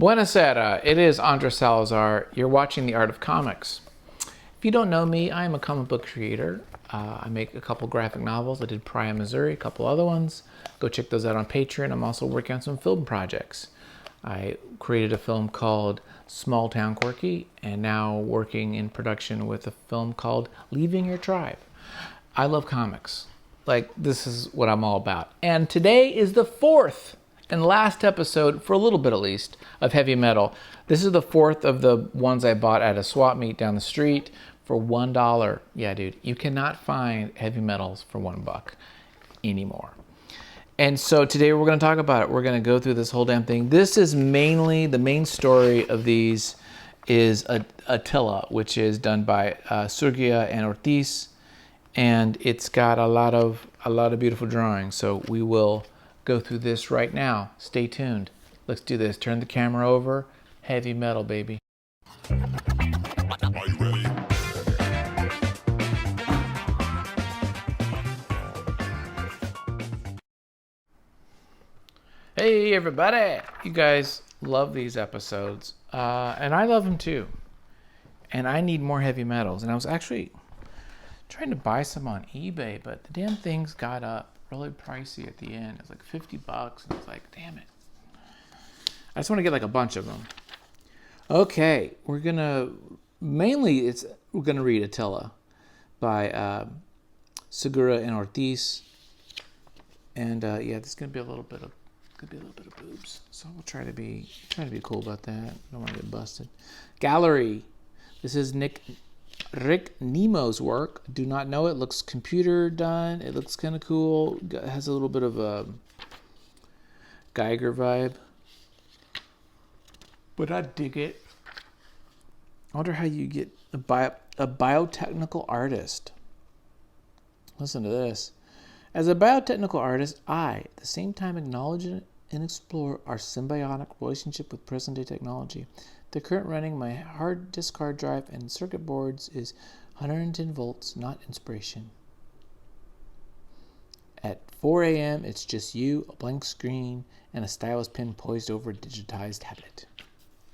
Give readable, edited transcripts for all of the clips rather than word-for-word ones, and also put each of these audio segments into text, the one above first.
Buonasera, it is Andres Salazar. You're watching The Art of Comics. If you don't know me, I'm a comic book creator. I make a couple graphic novels. I did Priam, Missouri, a couple other ones. Go check those out on Patreon. I'm also working on some film projects. I created a film called Small Town Quirky, and now working in production with a film called Leaving Your Tribe. I love comics. Like, this is what I'm all about. And today is the fourth and last episode, for a little bit at least, of Heavy Metal. This is the fourth of the ones I bought at a swap meet down the street for $1. Yeah, dude, you cannot find heavy metals for $1 anymore. And so today we're going to talk about it. We're going to go through this whole damn thing. This is mainly, the main story of these is Attila, which is done by Surgia and Ortiz. And it's got a lot of beautiful drawings. So we will go through this right now. Stay tuned. Let's do this. Turn the camera over. Heavy metal, baby. Are you ready? Hey, everybody. You guys love these episodes. And I love them too. And I need more heavy metals. And I was actually trying to buy some on eBay, but the damn things got up really pricey at the end. It's like $50, and it's like, damn it. I just want to get like a bunch of them. Okay, we're gonna read Attila by Segura and Ortiz, and yeah, there's gonna be a little bit of boobs. So we'll try to be cool about that. Don't want to get busted. Gallery. This is Rick Nemo's work. Do not know it. Looks computer done. It looks kind of cool. It has a little bit of a Geiger vibe. But I dig it. I wonder how you get a biotechnical artist. Listen to this. As a biotechnical artist, I, at the same time, acknowledge and explore our symbiotic relationship with present-day technology. The current running my hard disk hard drive and circuit boards is 110 volts, not inspiration. At 4 a.m., it's just you, a blank screen, and a stylus pen poised over a digitized tablet.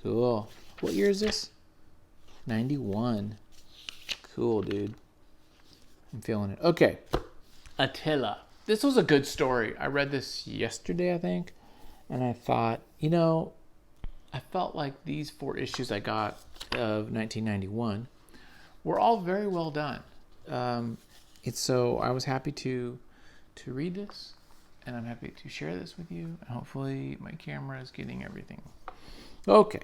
Cool. What year is this? 91. Cool, dude. I'm feeling it. Okay. Attila. This was a good story. I read this yesterday, I think, and I thought, I felt like these 4 issues I got of 1991 were all very well done. So I was happy to read this, and I'm happy to share this with you. And hopefully my camera is getting everything. Okay.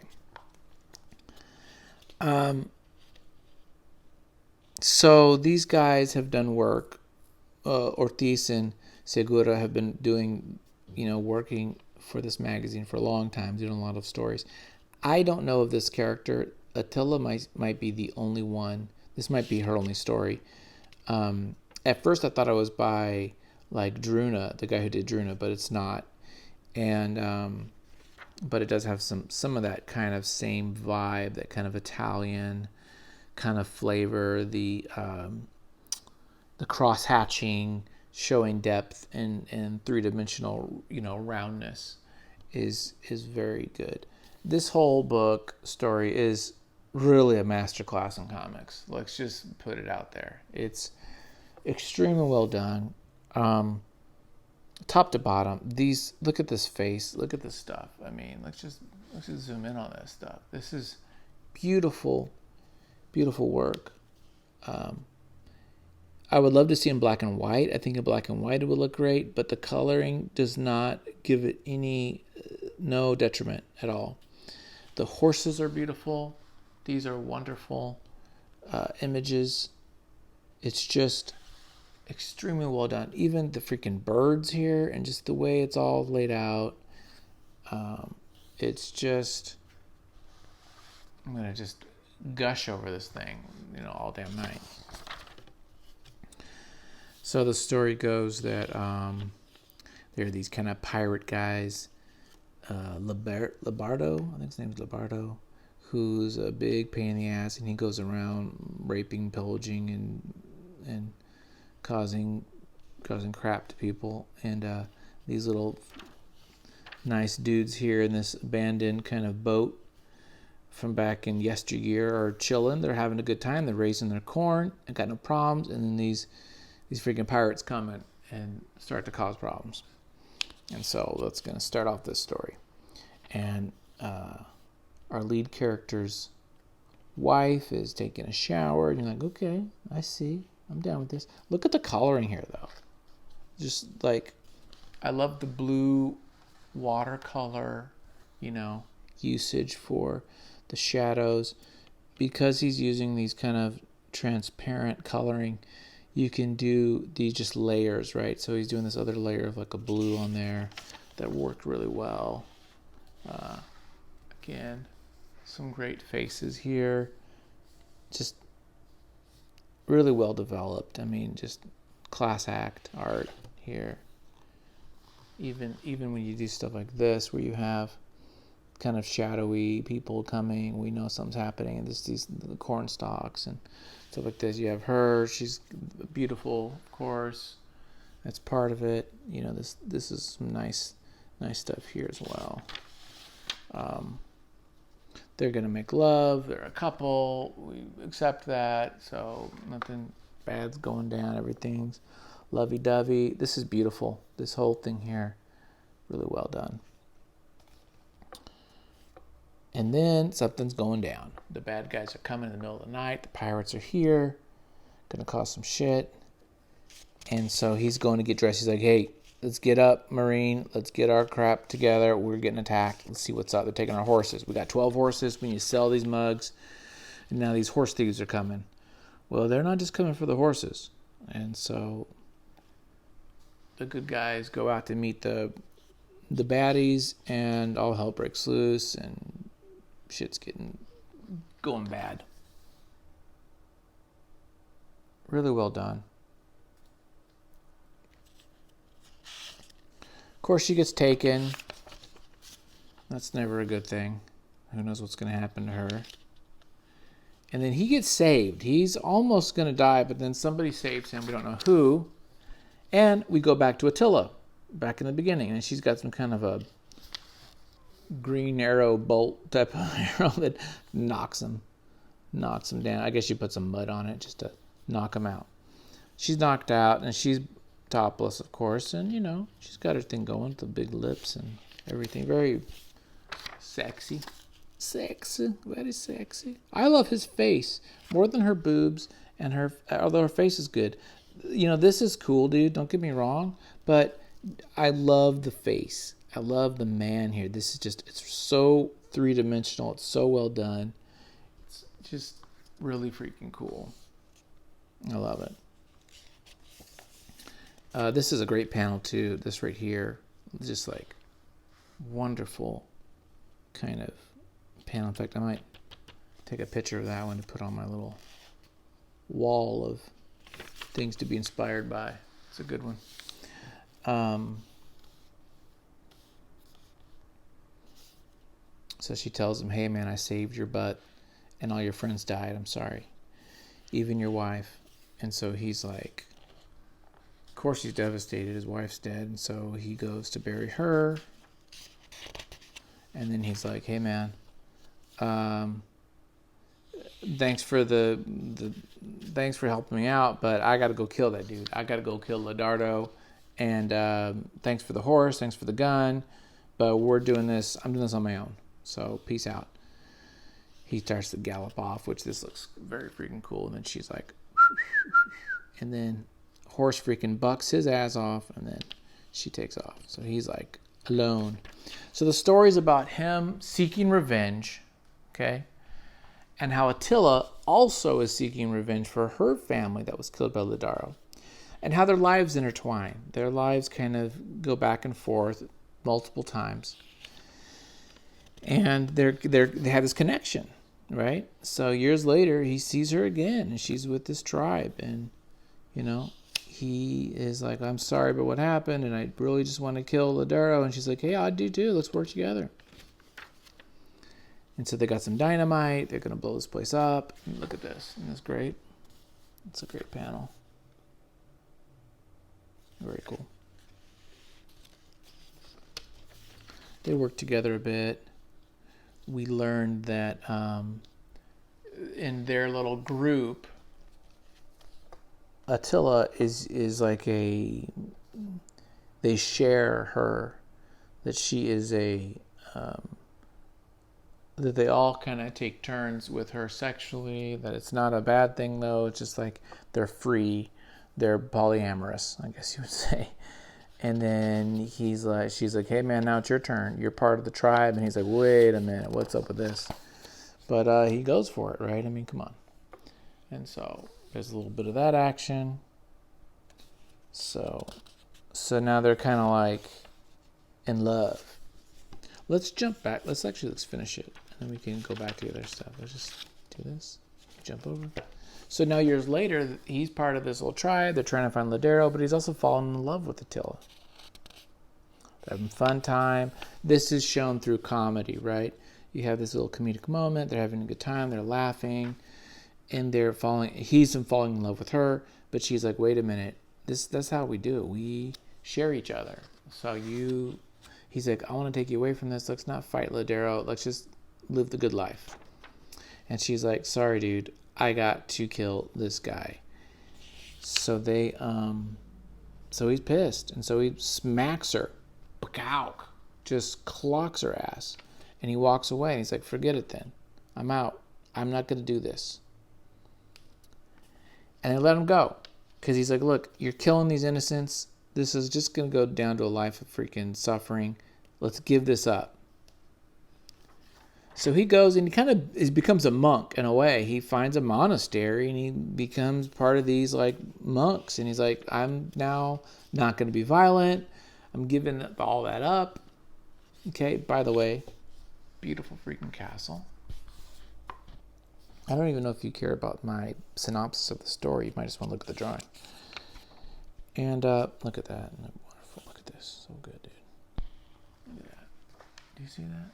So these guys have done work. Ortiz and Segura have been doing, working for this magazine for a long time, doing a lot of stories. I don't know of this character. Attila might be the only one. This might be her only story. At first I thought it was by like Druna, the guy who did Druna, but it's not. And but it does have some of that kind of same vibe, that kind of Italian kind of flavor, the cross hatching, showing depth and three-dimensional, roundness is very good. This whole book story is really a masterclass in comics. Let's just put it out there. It's extremely well done. Top to bottom, look at this face, look at this stuff. I mean, let's just zoom in on this stuff. This is beautiful, beautiful work. I would love to see in black and white. I think in black and white it would look great, but the coloring does not give it no detriment at all. The horses are beautiful. These are wonderful images. It's just extremely well done. Even the freaking birds here and just the way it's all laid out. It's just, I'm going to just gush over this thing, all damn night. So the story goes that there are these kind of pirate guys, Labardo, I think his name is Labardo, who's a big pain in the ass, and he goes around raping, pillaging, and causing crap to people. And these little nice dudes here in this abandoned kind of boat from back in yesteryear are chilling. They're having a good time. They're raising their corn and got no problems. And then these freaking pirates come in and start to cause problems. And so that's going to start off this story. And our lead character's wife is taking a shower. And you're like, okay, I see. I'm down with this. Look at the coloring here, though. Just like, I love the blue watercolor, usage for the shadows. Because he's using these kind of transparent coloring, you can do these just layers, right? So he's doing this other layer of like a blue on there that worked really well. Again, some great faces here. Just really well developed. I mean, just class act art here. Even when you do stuff like this, where you have kind of shadowy people coming, we know something's happening, and the corn stalks and stuff like this. You have her; she's beautiful, of course. That's part of it. This is some nice stuff here as well. They're gonna make love. They're a couple. We accept that. So nothing bad's going down. Everything's lovey-dovey. This is beautiful. This whole thing here, really well done. And then something's going down. The bad guys are coming in the middle of the night. The pirates are here, gonna cause some shit. And so he's going to get dressed. He's like, hey, let's get up, Marine. Let's get our crap together. We're getting attacked. Let's see what's up. They're taking our horses. We got 12 horses. We need to sell these mugs. And now these horse thieves are coming. Well, they're not just coming for the horses. And so the good guys go out to meet the baddies, and all hell breaks loose, and shit's going bad. Really well done. Of course, she gets taken. That's never a good thing. Who knows what's going to happen to her. And then he gets saved. He's almost going to die, but then somebody saves him. We don't know who. And we go back to Attila, back in the beginning. And she's got some kind of a green arrow bolt type of arrow that knocks him down. I guess she put some mud on it just to knock him out. She's knocked out, and she's topless, of course, and she's got her thing going, the big lips and everything. Very sexy, very sexy. I love his face more than her boobs, and although her face is good. This is cool, dude, don't get me wrong, but I love the face. I love the man here. This is it's so three-dimensional. It's so well done. It's just really freaking cool. I love it. This is a great panel too. This right here, just like wonderful kind of panel. In fact, I might take a picture of that one to put on my little wall of things to be inspired by. It's a good one. So she tells him, hey man, I saved your butt and all your friends died. I'm sorry. Even your wife. And so he's like, of course he's devastated. His wife's dead. And so he goes to bury her. And then he's like, hey man, thanks for thanks for helping me out, but I got to go kill that dude. I got to go kill Ledardo. And thanks for the horse. Thanks for the gun. But I'm doing this on my own. So peace out. He starts to gallop off, which this looks very freaking cool. And then she's like, and then horse freaking bucks his ass off, and then she takes off. So he's like alone. So the story's about him seeking revenge, okay? And how Attila also is seeking revenge for her family that was killed by Ledardo. And how their lives intertwine. Their lives kind of go back and forth multiple times. And they have this connection, right? So years later, he sees her again, and she's with this tribe. And, he is like, I'm sorry about what happened, and I really just want to kill Ledardo. And she's like, hey, I do too. Let's work together. And so they got some dynamite. They're going to blow this place up. And look at this. Isn't this great? It's a great panel. Very cool. They work together a bit. We learned that in their little group, Attila is like they share her, that she is that they all kind of take turns with her sexually, that it's not a bad thing though, it's just like they're free, they're polyamorous, I guess you would say. And then she's like, hey man, now it's your turn, you're part of the tribe. And he's like, wait a minute, what's up with this? But he goes for it, right? I mean, come on. And so there's a little bit of that action. So now they're kind of like in love. Let's jump back. Let's finish it. And then we can go back to the other stuff. Let's just do this. Jump over. So now years later, he's part of this little tribe. They're trying to find Ladero, but he's also fallen in love with Attila. They're having a fun time. This is shown through comedy, right? You have this little comedic moment. They're having a good time. They're laughing. And he's falling in love with her. But she's like, wait a minute. That's how we do it. We share each other. So he's like, I want to take you away from this. Let's not fight Ladero. Let's just live the good life. And she's like, sorry, dude. I got to kill this guy. So so he's pissed. And so he smacks her. Just clocks her ass. And he walks away. And he's like, forget it then. I'm out. I'm not going to do this. And they let him go. Because he's like, look, you're killing these innocents. This is just going to go down to a life of freaking suffering. Let's give this up. So he goes and he becomes a monk in a way. He finds a monastery and he becomes part of these like monks. And he's like, I'm now not going to be violent. I'm giving all that up. Okay, by the way, beautiful freaking castle. I don't even know if you care about my synopsis of the story. You might just want to look at the drawing. And look at that. Wonderful. Look at this. So good, dude. Look at that. Do you see that?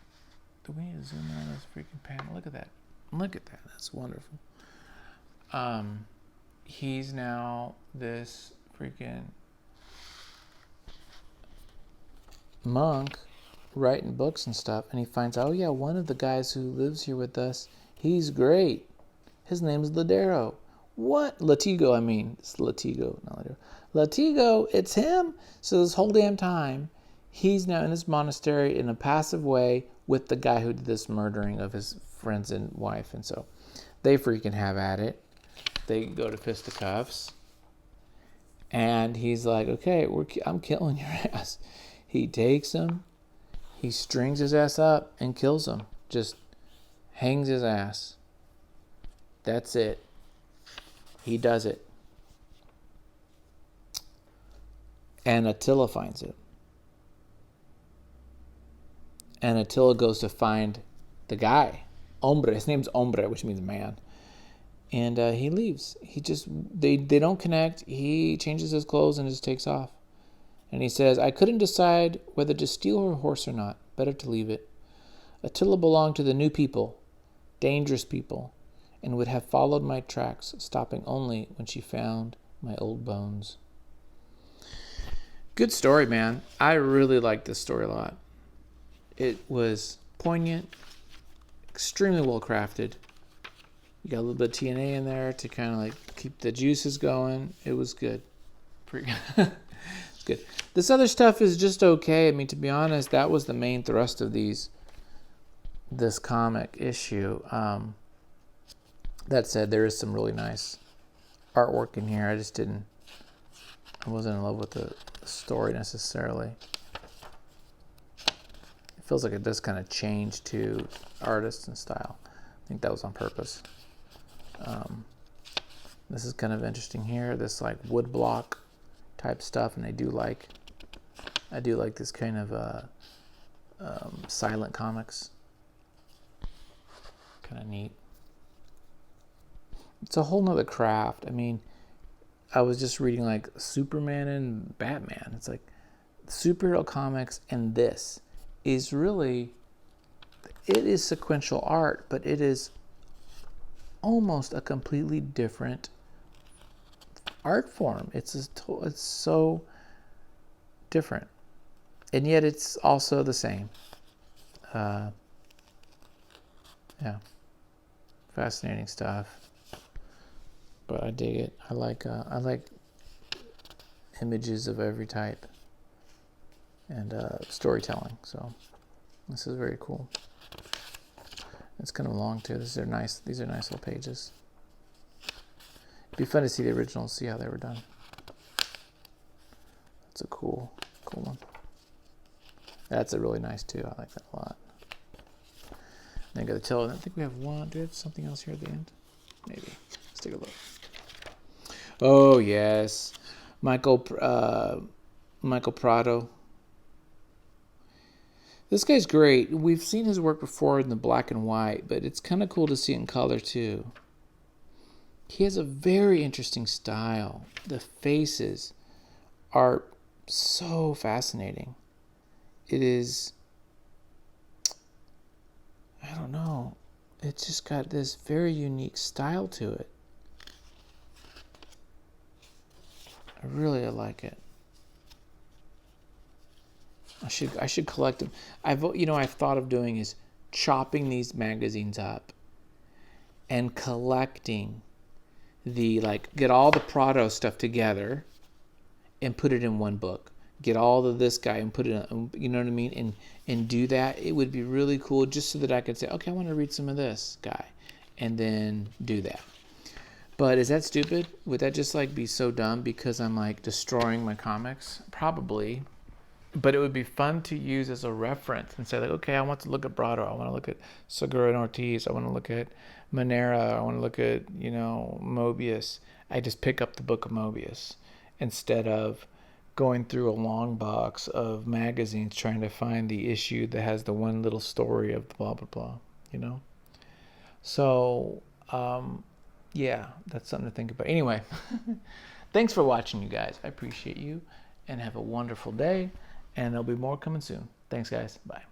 The way you zoom in on this freaking panel. Look at that. Look at that. That's wonderful. He's now this freaking monk writing books and stuff. And he finds out, oh yeah, one of the guys who lives here with us, he's great. His name's Ladero. What? Latigo, I mean. It's Latigo, not Ladero. Latigo, it's him. So this whole damn time, he's now in his monastery in a passive way with the guy who did this murdering of his friends and wife. And so they freaking have at it. They go to fisticuffs. And he's like, okay, I'm killing your ass. He takes him. He strings his ass up and kills him. Just hangs his ass. That's it. He does it. And Attila finds it. And Attila goes to find the guy. Hombre. His name's Hombre, which means man. And he leaves. They don't connect. He changes his clothes and just takes off. And he says, I couldn't decide whether to steal her horse or not. Better to leave it. Attila belonged to the new people, dangerous people, and would have followed my tracks, stopping only when she found my old bones. Good story, man. I really liked this story a lot. It was poignant, extremely well crafted. You got a little bit of TNA in there to kind of like keep the juices going. It was good. Pretty good. It's good. This other stuff is just okay. I mean, to be honest, that was the main thrust of this comic issue. That said, there is some really nice artwork in here. I wasn't in love with the story necessarily. It feels like it does kind of change to artists and style. I think that was on purpose. This is kind of interesting here. This like wood block type stuff, and I do like this kind of silent comics. Kind of neat. It's a whole nother craft. I mean, I was just reading like Superman and Batman. It's like superhero comics, and this is really, it is sequential art, but it is almost a completely different art form. It's so different, and yet it's also the same. Yeah, fascinating stuff. But I dig it. I like images of every type and storytelling. So this is very cool. It's kind of long too. These are nice little pages. It'd be fun to see the originals, see how they were done. That's a cool one. That's a really nice too. I like that a lot. Then got Attila. I think we have one. Do we have something else here at the end? Maybe. Let's take a look. Oh yes, Michael Prado. This guy's great. We've seen his work before in the black and white, but it's kind of cool to see it in color too. He has a very interesting style. The faces are so fascinating. It is, I don't know, it's just got this very unique style to it. I really like it. I should collect them. I've thought of doing is chopping these magazines up and collecting get all the Prado stuff together and put it in one book. Get all of this guy and put it in, you know what I mean? And do that. It would be really cool just so that I could say, okay, I want to read some of this guy and then do that. But is that stupid? Would that just be so dumb because I'm destroying my comics? Probably. But it would be fun to use as a reference and say okay, I want to look at Prado. I want to look at Segura and Ortiz. I want to look at Manera. I want to look at, Mobius. I just pick up the book of Mobius instead of going through a long box of magazines trying to find the issue that has the one little story of the blah, blah, blah, So, yeah, that's something to think about. Anyway, thanks for watching, you guys. I appreciate you, and have a wonderful day, and there'll be more coming soon. Thanks, guys. Bye.